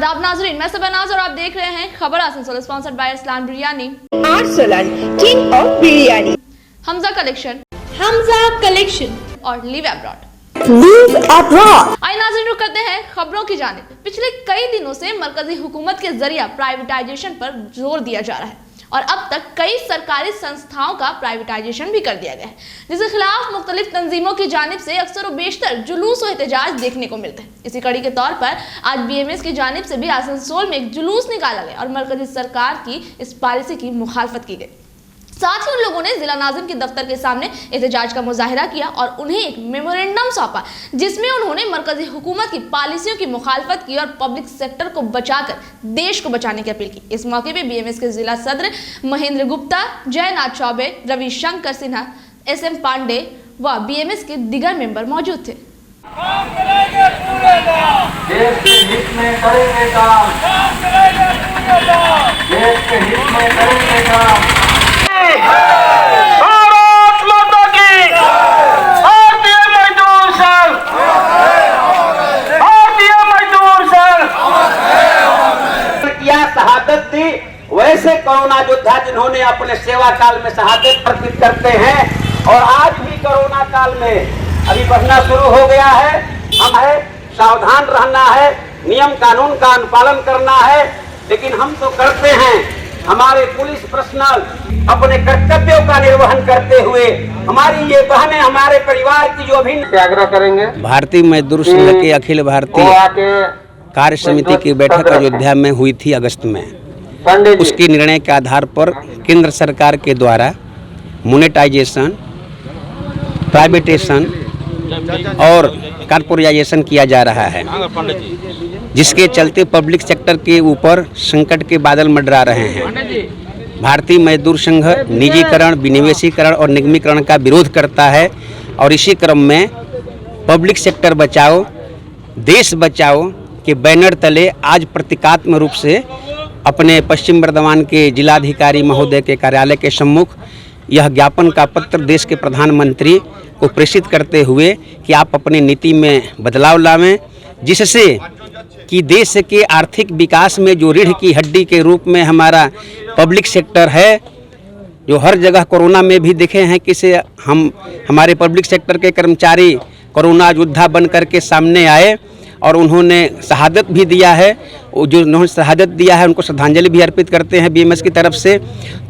आदाब नाजरीन, मैं सबनाज और आप देख रहे हैं खबर Asansol, sponsored by Arsalan biryani, Arsalan king of biryani, Hamza collection और लिव अब्रॉड। आइए नाज़रीन, रुक करते हैं खबरों की जानिब। पिछले कई दिनों से मरकजी हुकूमत के जरिए प्राइवेटाइजेशन पर जोर दिया जा रहा है और अब तक कई सरकारी संस्थाओं का प्राइवेटाइजेशन भी कर दिया गया है, जिसके खिलाफ मुख्तलिफ तंजीमों की जानिब से अक्सर व बेशतर जुलूस व एहतजाज देखने को मिलते हैं। इसी कड़ी के तौर पर आज BMS की जानिब से भी आसनसोल में एक जुलूस निकाला गया और मरकजी सरकार की इस पॉलिसी की मुखालफत की गई। साथ ही उन लोगों ने जिला नाज़िम के दफ्तर के सामने एहतजाज का मुजाहिरा किया और उन्हें एक मेमोरेंडम सौंपा, जिसमें उन्होंने मरकजी हुकूमत की पॉलिसियों की मुखालफत की और पब्लिक सेक्टर को बचाकर देश को बचाने की अपील की। इस मौके पे BMS के जिला सदर महेंद्र गुप्ता, जयनाथ चौबे, रविशंकर सिन्हा, SM पांडे व BMS के दीगर मेंबर मौजूद थे। देश के हित में करेंगे काम, देश के हित में करेंगे काम। भारत माता की, भारतीय मजदूर संघ, भारतीय मजदूर संघ किया, शहादत दी। वैसे कोरोना योद्धा जिन्होंने अपने सेवा काल में शहादत अर्पित करते हैं और आज भी कोरोना काल में अभी बढ़ना शुरू हो गया है। हम है सावधान रहना है, नियम कानून का अनुपालन करना है, लेकिन हम तो करते हैं। हमारे पुलिस पर्सनल अपने कर्तव्यों का निर्वहन करते हुए हमारी ये बहनें, हमारे परिवार की जो भी आग्रह करेंगे। भारतीय मजदूर संघ के अखिल भारतीय कार्य समिति की बैठक अयोध्या में हुई थी अगस्त में। उसके निर्णय के आधार पर केंद्र सरकार के द्वारा मोनेटाइजेशन, प्राइवेटेशन और कॉर्पोरेटाइजेशन किया जा रहा है, जिसके चलते पब्लिक सेक्टर के ऊपर संकट के बादल मंडरा रहे हैं। भारतीय मजदूर संघ निजीकरण, विनिवेशीकरण और निगमीकरण का विरोध करता है और इसी क्रम में पब्लिक सेक्टर बचाओ, देश बचाओ के बैनर तले आज प्रतीकात्मक रूप से अपने पश्चिम बर्धमान के जिलाधिकारी महोदय के कार्यालय के सम्मुख यह ज्ञापन का पत्र देश के प्रधानमंत्री को प्रेषित करते हुए कि आप अपनी नीति में बदलाव लावें, जिससे कि देश के आर्थिक विकास में जो रीढ़ की हड्डी के रूप में हमारा पब्लिक सेक्टर है, जो हर जगह कोरोना में भी देखे हैं कि से हमारे पब्लिक सेक्टर के कर्मचारी कोरोना योद्धा बन करके सामने आए और उन्होंने शहादत भी दिया है। जो उन्होंने शहादत दिया है उनको श्रद्धांजलि भी अर्पित करते हैं BMS की तरफ से।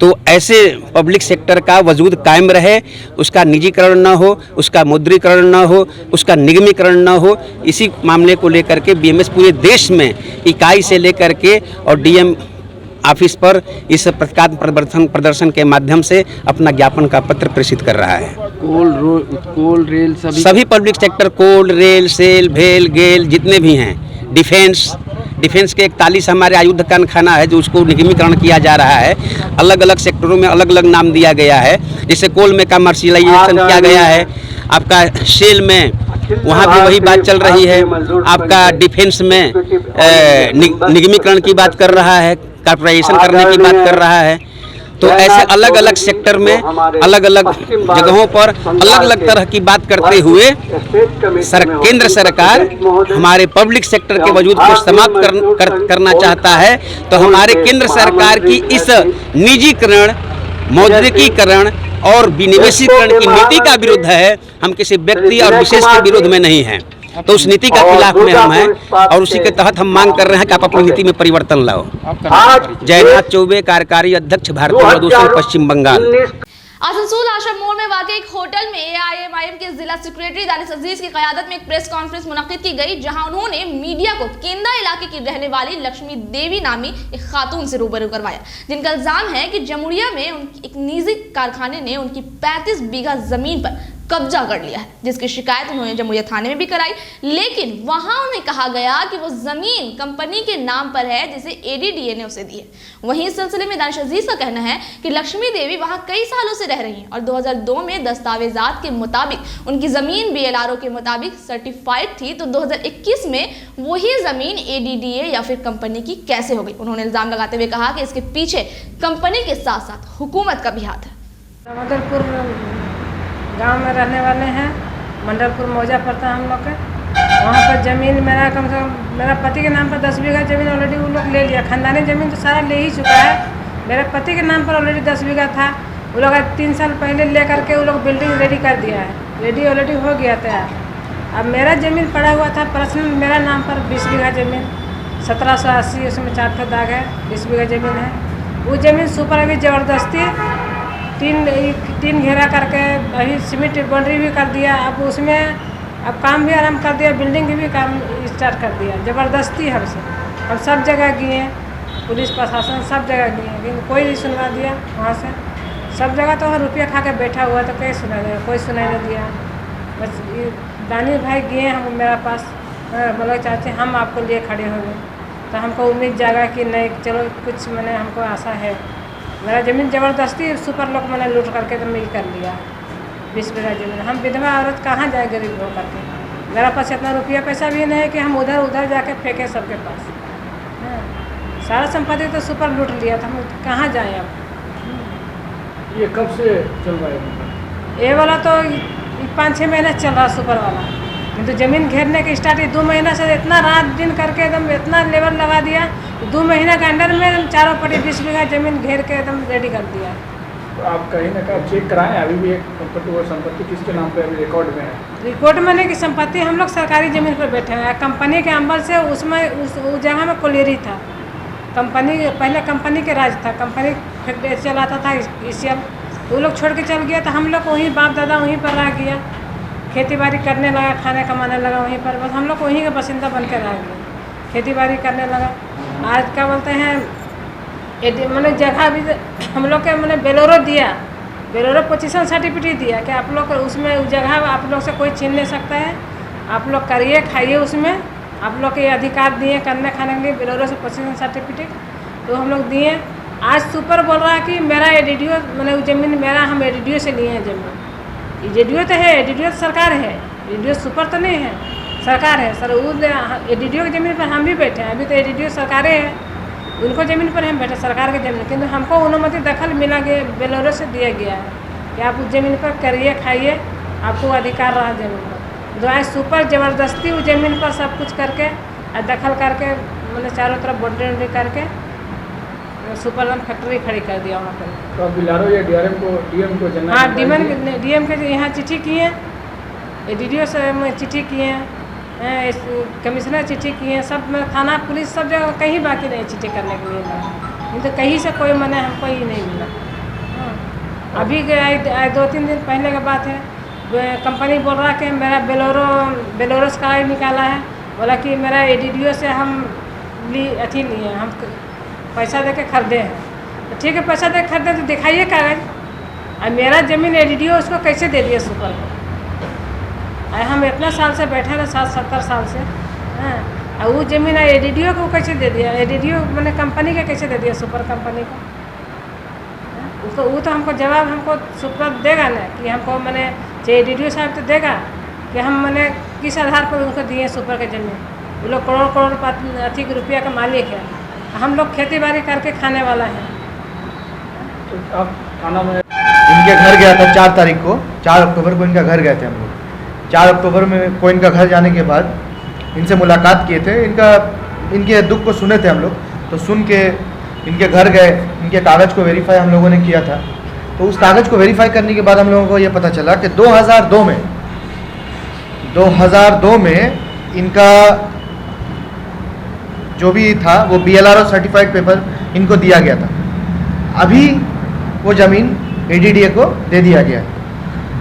तो ऐसे पब्लिक सेक्टर का वजूद कायम रहे, उसका निजीकरण न हो, उसका मुद्रीकरण न हो, उसका निगमीकरण न हो। इसी मामले को लेकर के BMS पूरे देश में इकाई से लेकर के और DM ऑफिस पर इस प्रतिकात्मक प्रदर्शन के माध्यम से अपना ज्ञापन का पत्र प्रेषित कर रहा है। कोल रेल सभी पब्लिक सेक्टर, कोल रेल, सेल, भेल, गेल जितने भी हैं, डिफेंस के 41 हमारे आयुध कारखाना है जो उसको निगमीकरण किया जा रहा है। अलग अलग सेक्टरों में अलग अलग नाम दिया गया है। जैसे कोल में कमर्शियलाइजेशन किया गया है, आपका सेल में वहाँ भी वही बात चल रही है, आपका डिफेंस में निगमीकरण की बात कर रहा है, कॉर्पोरेशन करने की बात कर रहा है। तो ऐसे अलग अलग सेक्टर में अलग अलग जगहों पर अलग अलग तरह की बात करते हुए केंद्र सरकार हमारे पब्लिक सेक्टर के वजूद को समाप्त करना चाहता है। तो हमारे केंद्र सरकार की इस निजीकरण, मौद्रिकीकरण और विनिवेशीकरण की नीति का विरोध है। हम किसी व्यक्ति और विशेष के विरोध में नहीं हैं, तो उस नीति का खिलाफ में हम हैं और उसी के तहत हम मांग कर रहे हैं कि आप अपनी नीति में परिवर्तन लाओ। जयनाथ चौबे, कार्यकारी अध्यक्ष, भारतीय मजदूर संघ, पश्चिम बंगाल। आसनसोल आश्रम मोड़ में वाकई एक होटल में AIMIM के जिला सेक्रेटरी दानिश अजीज की क़यादत में एक प्रेस कॉन्फ्रेंस मुनक्किद की गई, जहां उन्होंने मीडिया को केंदा इलाके की रहने वाली लक्ष्मी देवी नामी एक खातून से रूबरू करवाया, जिनका इल्जाम है कि जमुड़िया में उनकी एक निजी कारखाने ने उनकी 35 बीघा जमीन पर कब्जा कर लिया है, जिसकी शिकायत उन्होंने जमुड़िया थाने में भी कराई, लेकिन वहां उन्हें कहा गया कि वो जमीन कंपनी के नाम पर है जिसे ADDA ने उसे दी है। वहीं इस सिलसिले में दानिश अजीज का कहना है कि लक्ष्मी देवी वहां कई सालों से रह रही हैं और 2002 में दस्तावेजात के मुताबिक उनकी जमीन BLRO के मुताबिक सर्टिफाइड थी, तो 2021 में वही जमीन ADDA या फिर कंपनी की कैसे हो गई। उन्होंने इल्जाम लगाते हुए कहा कि इसके पीछे कंपनी के साथ साथ हुकूमत का भी हाथ है। गांव में रहने वाले हैं, मंडलपुर मौजा पड़ता है हम लोग के। वहाँ पर ज़मीन मेरा कम से कम मेरा पति के नाम पर 10 बीघा ज़मीन ऑलरेडी वो लोग ले लिया। खानदानी ज़मीन तो सारा ले ही चुका है। मेरे पति के नाम पर ऑलरेडी 10 बीघा था। वो लोग 3 साल पहले ले करके वो लोग बिल्डिंग रेडी कर दिया है। रेडी ऑलरेडी हो गया तैयार। अब मेरा ज़मीन पड़ा हुआ था पर्सनल मेरा नाम पर 20 बीघा ज़मीन 1780, उसमें 4 ठो दाग है, 20 बीघा ज़मीन है। वो ज़मीन सुपर अभी ज़बरदस्ती तीन घेरा करके अभी सीमेंट बाउंड्री भी कर दिया। अब उसमें अब काम भी आरम्भ कर दिया, बिल्डिंग भी काम स्टार्ट कर दिया ज़बरदस्ती हमसे। हम सब जगह गए, पुलिस प्रशासन सब जगह गए, लेकिन कोई नहीं सुनवा दिया वहाँ से। सब जगह तो रुपया खा के बैठा हुआ तो कैसे सुना दिया, कोई सुनाई नहीं दिया। बस ये दानिश भाई गए हम मेरा पास, बोला चाहते हम आपको लिए खड़े हो गए। तो हमको उम्मीद जागा कि नहीं चलो कुछ मैंने हमको आशा है। मेरा ज़मीन ज़बरदस्ती सुपर लोग मैंने लूट करके तो मिल कर लिया 20 बीघा ज़मीन। हम विधवा औरत कहाँ जाए गरीब हो करके। मेरा पास इतना रुपया पैसा भी नहीं है कि हम उधर जाके फेंके सबके पास। सारा संपत्ति तो सुपर लूट लिया था, हम कहाँ जाएँ अब। ये कब से चल रहा है? ये वाला तो 5-6 महीने चल रहा सुपर वाला। तो ज़मीन घेरने के स्टार्ट 2 महीना से इतना रात दिन करके एकदम इतना लेबर लगा दिया। 2 महीने के अंडर में एकदम चारों पट्टी 20 बीघा ज़मीन घेर के एकदम रेडी कर दिया। तो आप कहीं ना कहीं चेक कराएं, अभी भी एक पर्टिकुलर संपत्ति किसके नाम पे अभी रिकॉर्ड में है? रिकॉर्ड में नहीं कि संपत्ति हम लोग सरकारी ज़मीन पर बैठे हैं। कंपनी के अंबर से उसमें उस जगह में कोलेरी था। कंपनी पहले कंपनी के राज था, कंपनी फैक्ट्री चलाता था ECL। वो लोग छोड़ के चल गया तो हम लोग वहीं बाप दादा वहीं पर रह गया, खेती बाड़ी करने लगा, खाने कमाने लगा वहीं पर। बस हम लोग वहीं का बासिंदा बन के रह गए, खेती बाड़ी करने लगा। आज क्या बोलते हैं मैंने जगह भी हम लोग के मैंने बेलोरो दिया, बेलोरो पोजीशन सर्टिफिकेट दिया कि आप लोग उसमें जगह आप लोग से कोई छीन नहीं सकता है, आप लोग करिए खाइए उसमें, आप लोग के अधिकार दिए करने खाने के लिए बेलोरो से पोजीशन सर्टिफिकेट तो हम लोग दिए। आज सुपर बोल रहा है कि मेरा एडीडीओ मैंने ज़मीन मेरा हम एडीडीओ से लिए हैं ज़मीन। एडीडीओ तो है, एडीडीओ तो सरकार है, एडीडीओ सुपर तो नहीं है, सरकार है सर। वो एडीडीओ की ज़मीन पर हम भी बैठे हैं, अभी तो एडीडीओ सरकारें है, उनको ज़मीन पर हम बैठे सरकार की ज़मीन। किंतु हमको अनुमति दखल मिला गया बेलोरो से दिया गया है कि आप उस ज़मीन पर करिए खाइए, आपको अधिकार रहा ज़मीन पर। जो आज सुपर ज़बरदस्ती उस ज़मीन पर सब कुछ करके दखल करके मैंने चारों तरफ बाउंड्री करके सुपर फैक्ट्री खड़ी कर दिया वहाँ पर। तो आप बिलारो या डीएम को जानना? हाँ डीएम के यहाँ चिट्ठी किए, एडीडीओ से चिट्ठी किए हैं, कमिश्नर चिट्ठी किए हैं, सब थाना पुलिस सब जगह कहीं बाकी नहीं चिट्ठी करने के लिए मिला। नहीं तो कहीं से कोई मने हमको ही नहीं मिला। हाँ। अभी 2-3 दिन पहले की बात है, कंपनी बोल रहा कि मेरा बेलोरो से कार्ड निकाला है, बोला कि मेरा एडीडीओ से हम लिए हम पैसा दे के खरीदे हैं। तो ठीक है पैसा दे के खरीदे तो दिखाइए कागज। अब मेरा ज़मीन एडीडीओ उसको कैसे दे दिया सुपर को? हम इतना साल से बैठे हैं 60-70 साल से। हाँ और वो ज़मीन एडीडीओ को कैसे दे दिया? एडीडीओ मैंने कंपनी का कैसे दे दिया सुपर कंपनी को? उसको वो तो हमको जवाब हमको सुपर देगा ना कि हमको मैंने एडीडीओ साहब तो देगा कि हम मैंने किस आधार पर उनको दिए सुपर के ज़मीन। वो लोग करोड़ अधिक रुपया का मालिक है, हम लोग खेती बाड़ी करके खाने वाला है। तो आप थाना में इनके घर गया था 4 तारीख को, 4 अक्टूबर को इनका घर गए थे हम लोग। 4 अक्टूबर में को इनका घर जाने के बाद इनसे मुलाकात किए थे, इनके दुख को सुने थे हम लोग। तो सुन के इनके घर गए, इनके कागज़ को वेरीफाई हम लोगों ने किया था। तो उस कागज़ को वेरीफाई करने के बाद हम लोगों को ये पता चला कि 2002 में इनका जो भी था वो BLRO सर्टिफाइड पेपर इनको दिया गया था। अभी वो ज़मीन ADDA को दे दिया गया है।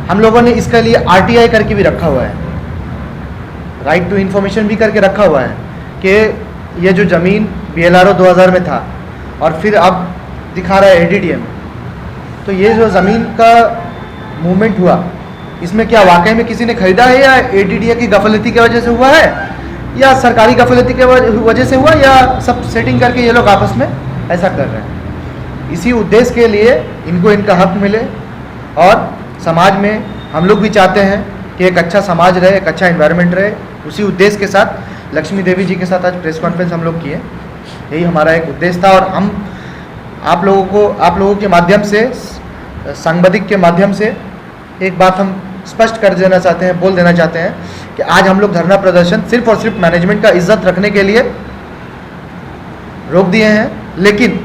हम लोगों ने इसके लिए RTI करके भी रखा हुआ है, राइट टू इन्फॉर्मेशन भी करके रखा हुआ है कि ये जो ज़मीन BLRO 2000 में था और फिर अब दिखा रहा है ADDA में। तो ये जो ज़मीन का मूवमेंट हुआ इसमें क्या वाकई में किसी ने खरीदा है या ADDA की गफलती की वजह से हुआ है या सरकारी गफलती के वजह से हुआ या सब सेटिंग करके ये लोग आपस में ऐसा कर रहे हैं। इसी उद्देश्य के लिए इनको इनका हक मिले और समाज में हम लोग भी चाहते हैं कि एक अच्छा समाज रहे, एक अच्छा एनवायरनमेंट रहे। उसी उद्देश्य के साथ लक्ष्मी देवी जी के साथ आज प्रेस कॉन्फ्रेंस हम लोग किए, यही हमारा एक उद्देश्य था। और हम आप लोगों के माध्यम से, सांबादिक के माध्यम से एक बात हम स्पष्ट कर देना चाहते हैं, बोल देना चाहते हैं कि आज हम लोग धरना प्रदर्शन सिर्फ और सिर्फ मैनेजमेंट का इज्जत रखने के लिए रोक दिए हैं। लेकिन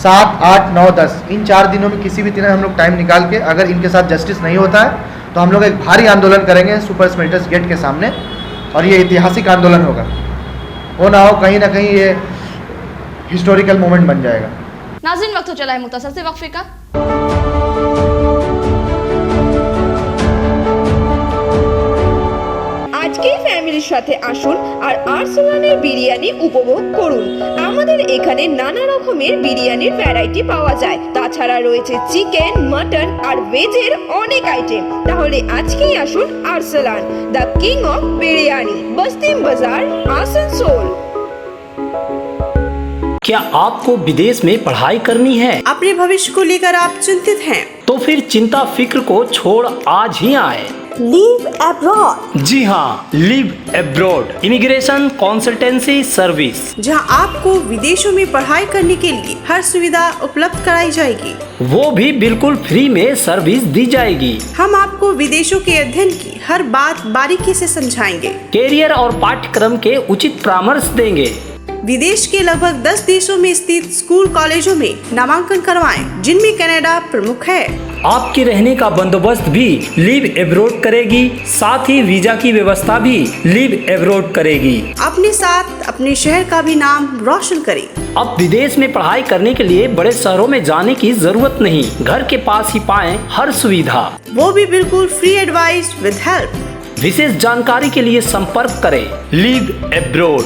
7, 8, 9, 10 इन 4 दिनों में किसी भी तरह हम लोग टाइम निकाल के अगर इनके साथ जस्टिस नहीं होता है तो हम लोग एक भारी आंदोलन करेंगे सुपर स्मेल्टर्स गेट के सामने, और ये ऐतिहासिक आंदोलन होगा। हो ना हो कहीं ना कहीं ये हिस्टोरिकल मोमेंट बन जाएगा। नाज़रीन, वक्त हो चला है मुख्तसर से वक्फे का। আজকে ফ্যামিলির সাথে আসুন আর আরসালানের বিরিয়ানি উপভোগ করুন। আমাদের এখানে নানা রকমের বিরিয়ানির ভ্যারাইটি পাওয়া যায়, তাছাড়া রয়েছে চিকেন, মাটন আর ভেজের অনেক আইটেম। তাহলে আজকেই আসুন Arsalan, the king of biryani, বস্তিম বাজার, আসানসোল। क्या आपको विदेश में पढ़ाई करनी है? अपने भविष्य को लेकर आप चिंतित हैं? तो फिर चिंता फिक्र को छोड़ आज ही आए लीव अब्रॉड। जी हाँ, live abroad immigration consultancy service, जहां आपको विदेशों में पढ़ाई करने के लिए हर सुविधा उपलब्ध कराई जाएगी, वो भी बिल्कुल फ्री में सर्विस दी जाएगी। हम आपको विदेशों के अध्ययन की हर बात बारीकी से समझाएंगे, कैरियर और पाठ्यक्रम के उचित परामर्श देंगे। विदेश के लगभग 10 देशों में स्थित स्कूल कॉलेजों में नामांकन करवाएं, जिनमें कनाडा प्रमुख है। आपके रहने का बंदोबस्त भी लिव एब्रॉड करेगी, साथ ही वीजा की व्यवस्था भी लिव एब्रॉड करेगी। अपने साथ अपने शहर का भी नाम रोशन करें। अब विदेश में पढ़ाई करने के लिए बड़े शहरों में जाने की जरूरत नहीं, घर के पास ही पाएं हर सुविधा, वो भी बिल्कुल फ्री एडवाइस विद हेल्प। विशेष जानकारी के लिए संपर्क करें live abroad,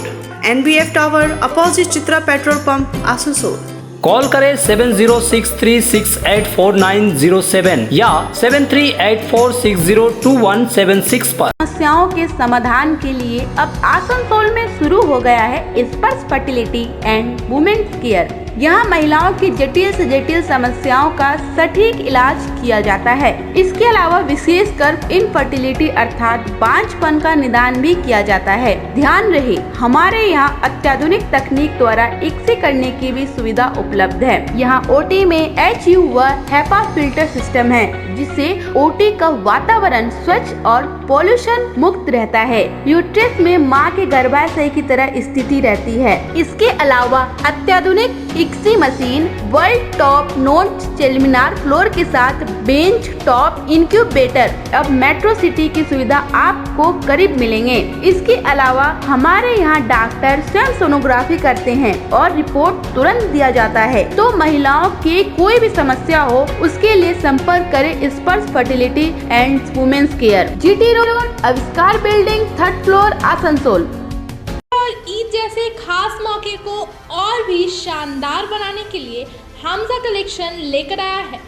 NBF tower opposite Chitra petrol pump, Asansol. Call करें 7063684907 या 7384602176 पर। समस्याओं के समाधान के लिए अब आसनसोल में शुरू हो गया है स्पर्श फर्टिलिटी एंड वुमेन्स केयर। यहाँ महिलाओं की जटिल से जटिल समस्याओं का सटीक इलाज किया जाता है। इसके अलावा विशेषकर इनफर्टिलिटी अर्थात बांझपन का निदान भी किया जाता है। ध्यान रहे, हमारे यहाँ अत्याधुनिक तकनीक द्वारा एक्स-रे करने की भी सुविधा उपलब्ध है। यहाँ OT में HU व HEPA फिल्टर सिस्टम है, जिससे OT का वातावरण स्वच्छ और पोल्यूशन मुक्त रहता है। यूट्रस में माँ के गर्भाशय की तरह स्थिति रहती है। इसके अलावा अत्याधुनिक X-ray machine, world top notch laminar floor के साथ बेंच टॉप इंक्यूबेटर, अब मेट्रो सिटी की सुविधा आपको करीब मिलेंगे। इसके अलावा हमारे यहाँ डॉक्टर स्वयं सोनोग्राफी करते हैं और रिपोर्ट तुरंत दिया जाता है। तो महिलाओं की कोई भी समस्या हो, उसके लिए संपर्क करें Sparsh fertility and women's care, GT road, Avishkar building, 3rd floor, Asansol. और ईद जैसे खास मौके को और भी शानदार बनाने के लिए हमजा कलेक्शन लेकर आया है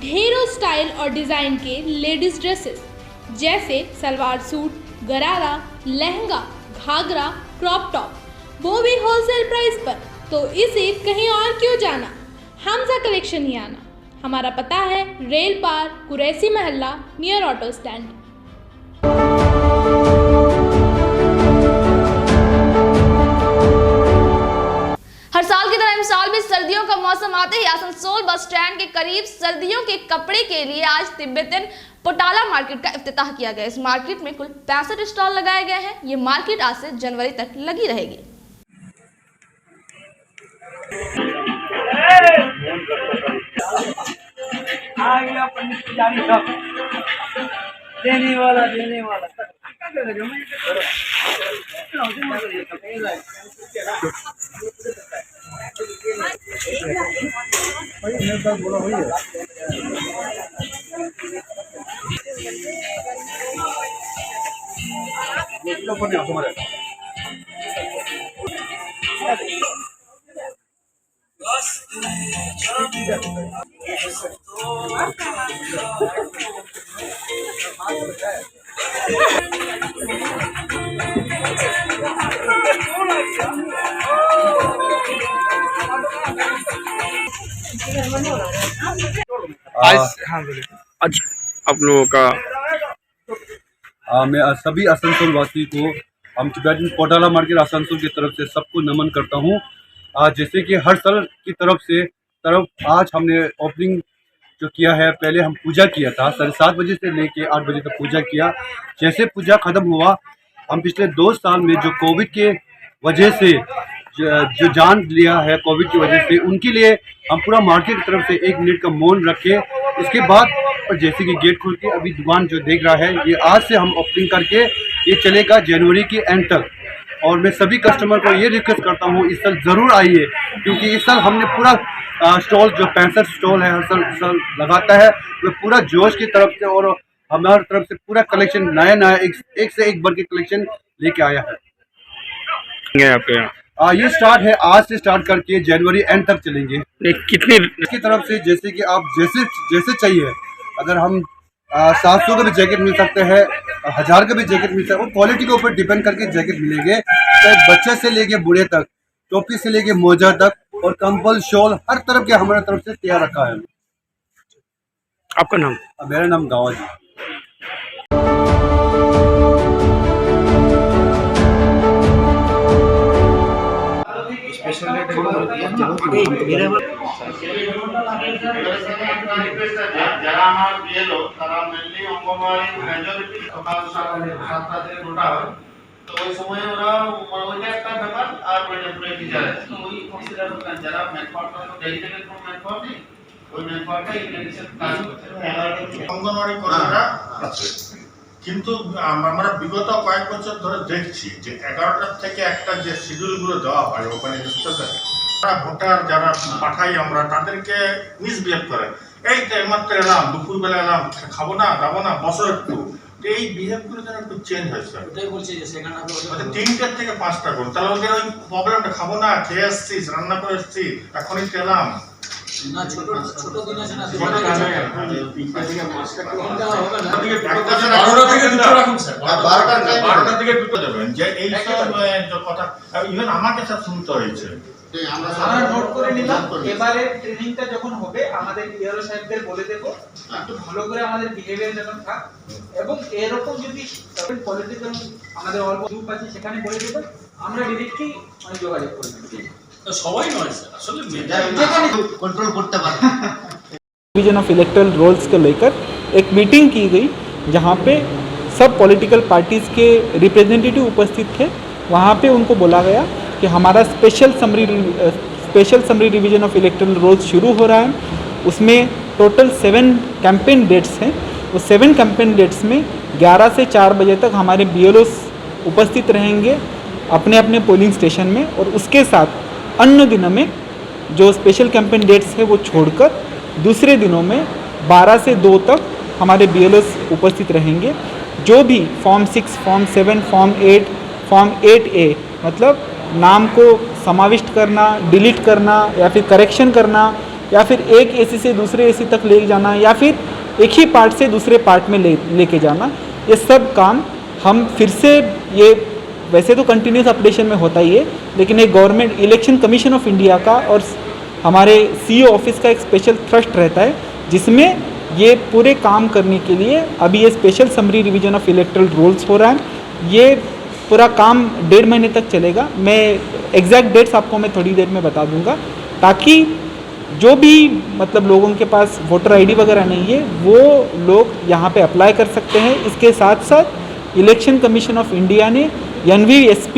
ढेरों स्टाइल और डिज़ाइन के लेडीज ड्रेसेस, जैसे सलवार सूट, गरारा, लहंगा, घाघरा, क्रॉप टॉप, वो भी होलसेल प्राइस पर। तो इसे कहीं और क्यों जाना, हमजा कलेक्शन ही आना। हमारा पता है रेल पार, कुरैसी महल्ला, नियर ऑटो स्टैंड। हर साल की तरह इस साल भी सर्दियों का मौसम आते ही आसनसोल बस स्टैंड के करीब सर्दियों के कपड़े के लिए आज तिब्बतन पोटाला मार्केट का इफ्तिताह किया गया। इस मार्केट में कुल 65 स्टॉल लगाए गए हैं। ये मार्केट आज से जनवरी तक लगी रहेगी। देने वाला आज आप लोगों का मैं सभी आसनसोल वासी को हम तिब्बतन पोटाला मार्केट आसनसोल की तरफ से सबको नमन करता हूँ। जैसे कि हर साल की तरफ आज हमने ओपनिंग जो किया है, पहले हम पूजा किया था 7:30 बजे से लेके 8 बजे तक पूजा किया। जैसे पूजा खत्म हुआ, हम पिछले 2 साल में जो कोविड के वजह से जो जान लिया है कोविड की वजह से, उनके लिए हम पूरा मार्केट की तरफ से 1 मिनट का मौन रखे। उसके बाद और जैसे कि गेट खोल के अभी दुकान जो देख रहा है, ये आज से हम ओपनिंग करके ये चलेगा जनवरी के एंड तक। और मैं सभी कस्टमर को ये रिक्वेस्ट करता हूँ, इस साल ज़रूर आइए, क्योंकि इस साल हमने पूरा स्टॉल जो 65 स्टॉल है हर साल लगाता है, वो पूरा जोश की तरफ से और हमारी तरफ से पूरा कलेक्शन नया एक से एक बढ़ के कलेक्शन लेके आया है। आपके यहाँ ये स्टार्ट है आज से स्टार्ट करके जनवरी एंड तक चलेंगे। कितनी इसकी तरफ से जैसे कि आप जैसे चाहिए, अगर हम 700 का भी जैकेट मिल सकते हैं, 1000 का भी जैकेट मिल सकता है, वो क्वालिटी के ऊपर डिपेंड करके जैकेट मिलेंगे। चाहे बच्चे से लेके बूढ़े तक, टोपी से लेके मोजा तक और कंबल शॉल हर तरफ के हमारे तरफ से तैयार रखा है। आपका नाम? मेरा नाम गावा जी। যারা আমার বিএলও তারা মেনলি অঙ্গনওয়াড়ি মেজরিটি সকাল 7টা থেকে 2টা হয়, তো ওই সময় ওরা ওইটা একটা ব্যাপার। আর ওই টেম্পোরারি টিচার আছে, ওই কনসিডার করেন যারা ম্যানপাওয়ারটা ডেডিকেটেড কোনো ম্যানপাওয়ার নেই, ওই ম্যানপাওয়ারটা ইন্টারনেশনাল কাজ করছে। অঙ্গনওয়াড়ি কর্মীরা আছে, কিন্তু আমরা বিগত কয়েক বছর ধরে দেখছি যে 11টা থেকে একটা যে শিডিউলগুলো দেওয়া হয় ওখানে স্টেশনে, ভোটার যারা পাঠাই আমরা তাদেরকে মিসবিহেভ করে। এই তো এইমাত্র এলাম, দুপুরবেলা এলাম, খাবো না দাবো না, বসো একটু। এই বিহেভগুলো যেন একটু চেঞ্জ হয়েছে। ওটাই বলছি যে সেখানে 3টা থেকে 5টা করুন, তাহলে ওদের ওই প্রবলেমটা, খাবো না, খেয়ে এসছিস, রান্না করে এসছি, এখনই এলাম না। ছোট দিন আছে না, 12টা থেকে 2টা যাবেন, যে এই সব কথা ইভেন আমাকে সব শুনতে হয়েছে। আমরা নোট করে নিলাম, এবারে ট্রেনিংটা যখন হবে আমাদের ইআরও সাহেবদের বলে দেব একটু ভালো করে আমাদের বিহেভিয়ার যেন থাক, এবং এরকম যদি পলিটিক্যাল আমাদের অল্প গ্রুপ আছে সেখানে বলে দেব, আমরা ডিরেক্টলি যোগাযোগ করে নেব। তো সবাই নয় স্যার, আসলে যেখানে কন্ট্রোল করতে পারে। डिवीजन ऑफ इलेक्टोरल रोल्स को लेकर एक मीटिंग की गई, जहाँ पे सब पॉलिटिकल पार्टीज़ के रिप्रेजेंटेटिव उपस्थित थे। वहाँ पे उनको बोला गया कि हमारा special summary revision of electoral rolls शुरू हो रहा है। उसमें टोटल 7 कैंपेन डेट्स हैं। उस 7 कैंपेन डेट्स में 11 से 4 बजे तक हमारे BLOs उपस्थित रहेंगे अपने अपने पोलिंग स्टेशन में, और उसके साथ अन्य दिनों में जो स्पेशल कैंपेन डेट्स है वो छोड़कर दूसरे दिनों में 12 से 2 तक हमारे BLOs उपस्थित रहेंगे। जो भी form 6, form 7, form 8, form 8A मतलब नाम को समाविष्ट करना, डिलीट करना या फिर करेक्शन करना, या फिर एक AC से दूसरे AC तक ले जाना, या फिर एक ही पार्ट से दूसरे पार्ट में लेके जाना, ये सब काम हम फिर से, ये वैसे तो कंटिन्यूस अपडेशन में होता ही है, लेकिन एक government election commission of India का और हमारे CEO ऑफिस का एक स्पेशल थ्रस्ट रहता है, जिसमें ये पूरे काम करने के लिए अभी ये special summary revision of electoral rolls हो रहा है। ये पूरा काम 1.5 महीने तक चलेगा। मैं एग्जैक्ट डेट्स आपको मैं थोड़ी देर में बता दूंगा, ताकि जो भी मतलब लोगों के पास वोटर ID वगैरह नहीं है वो लोग यहाँ पे अप्लाई कर सकते हैं। इसके साथ साथ इलेक्शन कमीशन ऑफ इंडिया ने NVSP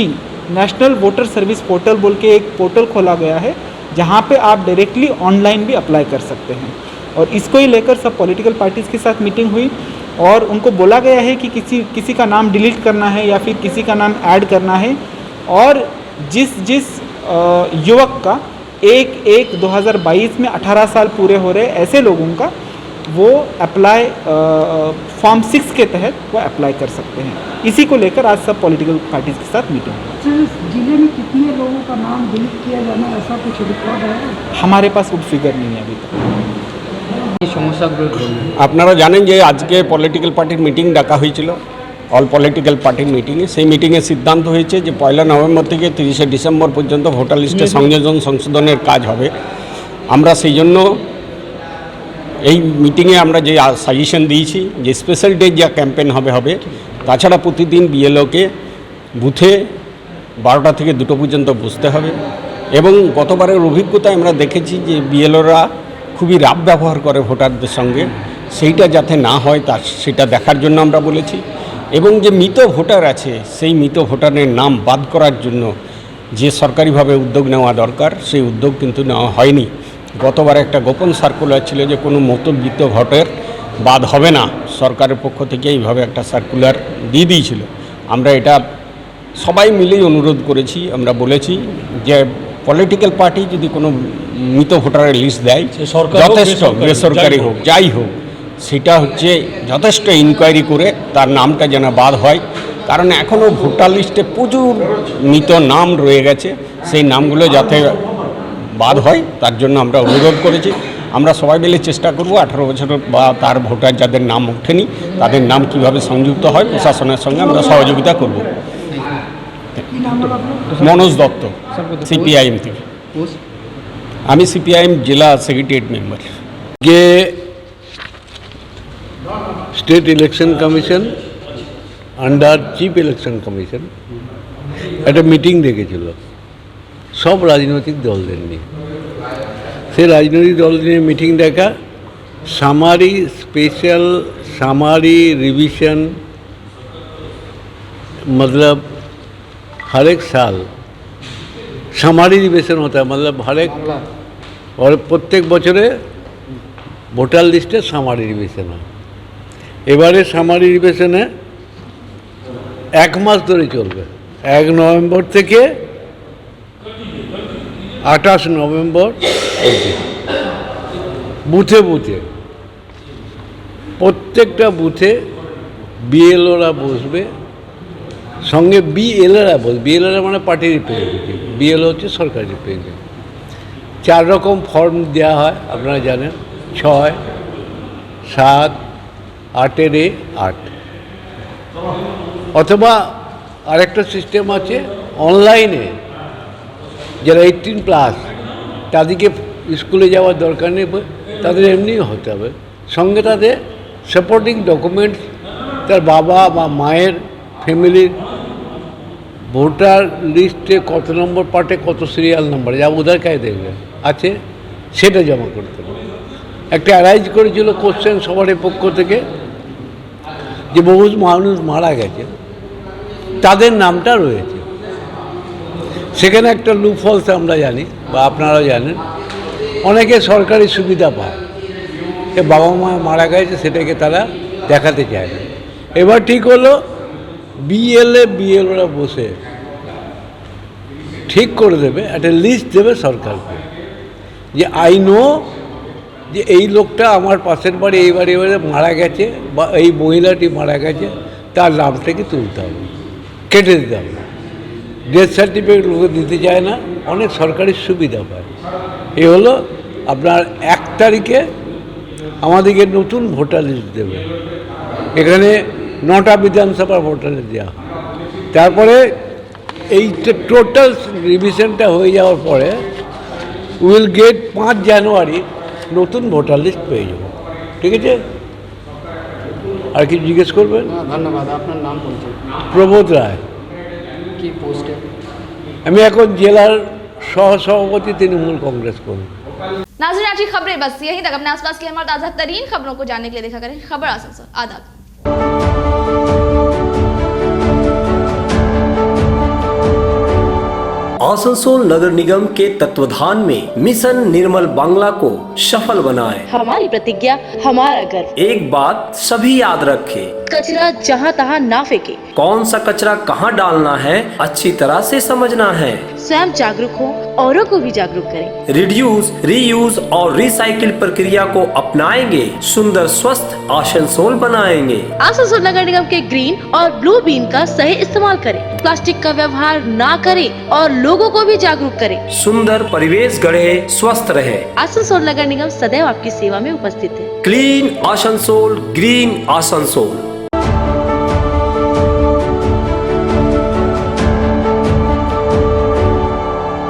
national voter service portal बोल के एक पोर्टल खोला गया है, जहाँ पे आप डायरेक्टली ऑनलाइन भी अप्लाई कर सकते हैं। और इसको ही लेकर सब पॉलिटिकल पार्टीज़ के साथ मीटिंग हुई, और उनको बोला गया है कि किसी का नाम डिलीट करना है या फिर किसी का नाम ऐड करना है, और जिस युवक का 1/1/2022 में 18 साल पूरे हो रहे ऐसे लोगों का वो अप्लाई फॉर्म 6 के तहत वो अप्लाई कर सकते हैं। इसी को लेकर आज सब पॉलिटिकल पार्टीज़ के साथ मीटिंग हुई। जिले में कितने लोगों का नाम डिलीट किया जाना, ऐसा कुछ रिकॉर्ड है? हमारे पास वो फिगर नहीं है अभी तक। আপনারা জানেন যে আজকে পলিটিক্যাল পার্টির মিটিং ডাকা হয়েছিল, অল পলিটিক্যাল পার্টির মিটিংয়ে। সেই মিটিংয়ে সিদ্ধান্ত হয়েছে যে 1 নভেম্বর থেকে 30 ডিসেম্বর পর্যন্ত ভোটার লিস্টে সংশোধনের কাজ হবে। আমরা সেই জন্য এই মিটিংয়ে আমরা যে সাজেশন দিয়েছি যে স্পেশাল ডে যা ক্যাম্পেইন হবে, তাছাড়া প্রতিদিন BLOকে বুথে 12টা থেকে 2টো পর্যন্ত বসতে হবে। এবং গতবারের অভিজ্ঞতায় আমরা দেখেছি যে BLOরা খুবই রাফ ব্যবহার করে ভোটারদের সঙ্গে, সেইটা যাতে না হয় তা সেটা দেখার জন্য আমরা বলেছি। এবং যে মৃত ভোটার আছে সেই মৃত ভোটারের নাম বাদ করার জন্য যে সরকারিভাবে উদ্যোগ নেওয়া দরকার সেই উদ্যোগ কিন্তু নেওয়া হয়নি। গতবার একটা গোপন সার্কুলার ছিল যে কোনো মৃত ভোটার বাদ হবে না, সরকারের পক্ষ থেকে এইভাবে একটা সার্কুলার দিয়ে দিয়েছিল। আমরা এটা সবাই মিলেই অনুরোধ করেছি, আমরা বলেছি যে পলিটিক্যাল পার্টি যদি কোনো মৃত ভোটারের লিস্ট দেয়, যথেষ্ট বেসরকারি হোক যাই হোক, সেটা হচ্ছে যথেষ্ট ইনকোয়ারি করে তার নামটা যেন বাদ হয়। কারণ এখনও ভোটার লিস্টে প্রচুর মৃত নাম রয়ে গেছে, সেই নামগুলো যাতে বাদ হয় তার জন্য আমরা অনুরোধ করেছি। আমরা সবাই মিলে চেষ্টা করব 18 বছর বা তার ভোটার যাদের নাম ওঠেনি তাদের নাম কিভাবে সংযুক্ত হয়, প্রশাসনের সঙ্গে আমরা সহযোগিতা করব। মনোজ দত্ত, সিপিআইএম থেকে। আমি সিপিআইএম জেলা সেক্রেটারিয়েট মেম্বার। যে state election commission under chief election commission একটা মিটিং ডেকেছিল সব রাজনৈতিক দলদের নিয়ে। সেই রাজনৈতিক দলদের নিয়ে মিটিং ডাকা, সামারি स्पेशल सामारी रिवीजन, मतलब हर एक साल सामारी रिवीजन होता है, मतलब हर एक और प्रत्येक बचरे ভোটার লিস্টে সামারি রিভিশন হয়। এবারে সামারি রিভিশনে 1 মাস ধরে চলবে, 1 নভেম্বর থেকে 28 নভেম্বর অবধি। বুথে বুথে প্রত্যেকটা বুথে বিএলওরা বসবে, সঙ্গে বিএলএরা বসবে। বিএলএরা মানে পার্টি রিপ্রেজেন্টেটিভ, বিএলও হচ্ছে সরকারি রিপ্রেজেন্টেটিভ। 4 রকম ফর্ম দেওয়া হয়, আপনারা জানেন, 6, 7, 8 অথবা আরেকটা সিস্টেম আছে অনলাইনে, যারা 18+ তাদেরকে স্কুলে যাওয়ার দরকার নেই, তাদের এমনিও হতে হবে। সঙ্গে তাদের সাপোর্টিং ডকুমেন্টস, তার বাবা বা মায়ের ফ্যামিলির ভোটার লিস্টে কত নম্বর পার্টে কত সিরিয়াল নাম্বার যা উধার কায় দেখবে আছে, সেটা জমা করতে হবে। একটা অ্যারাইজ করেছিল কোশ্চেন সবার পক্ষ থেকে যে বহু মানুষ মারা গেছে, তাদের নামটা রয়েছে সেখানে। একটা লুফলস আমরা জানি বা আপনারাও জানেন, অনেকে সরকারি সুবিধা পায়, বাবা মা মারা গেছে সেটাকে তারা দেখাতে চায় না। এবার ঠিক হলো বিএলওরা বসে ঠিক করে দেবে, একটা লিস্ট দেবে সরকারকে যে আই নো যে এই লোকটা আমার পাশের বাড়ি এই বাড়ি মারা গেছে বা এই মহিলাটি মারা গেছে, তার নাম থেকে তুলতে হবে, কেটে দিতে হবে। ডেথ সার্টিফিকেট লোকে দিতে চায় না, অনেক সরকারি সুবিধা পায়। এ হলো আপনার 1 তারিখে আমাদেরকে নতুন ভোটার লিস্ট দেবে। এখানে 9টা বিধানসভার ভোটার লিস্ট দেওয়া হয়। তারপরে এই টোটাল রিভিশনটা হয়ে যাওয়ার পরে উইল গেট 5 জানুয়ারি নতুন ভোটার লিস্ট পেয়ে যাব। ঠিক আছে, আর কি জিজ্ঞেস করবেন? ধন্যবাদ। আপনার নাম বলছেন? প্রবোধ রায়। কি পোস্টে? আমি এখন জেলার সহসভাপতি तृणमूल कांग्रेस को। नाज़रीन, आज की खबरें बस यहीं तक। अपने आसपास की हमारी ताज़ा तरीन खबरों को जानने के लिए देखा करें खबर आसनसोल। आदाब। आसनसोल नगर निगम के तत्वाधान में मिशन निर्मल बांग्ला को सफल बनाएं। हमारी प्रतिज्ञा, हमारा गर्व। एक बात सभी याद रखें, कचरा जहाँ तहाँ ना फेंके। कौन सा कचरा कहाँ डालना है अच्छी तरह से समझना है। स्वयं जागरूक हो, औरों को भी जागरूक करें। रिड्यूस, रीयूज और रिसाइकिल प्रक्रिया को अपनाएंगे, सुंदर स्वस्थ आसनसोल बनाएंगे। आसनसोल नगर निगम के ग्रीन और ब्लू बीन का सही इस्तेमाल करें, प्लास्टिक का व्यवहार ना करें और लोगों को भी जागरूक करें। सुंदर परिवेश गढ़े, स्वस्थ रहे। आसनसोल नगर निगम सदैव आपकी सेवा में उपस्थित है। Clean Asansol, green Asansol.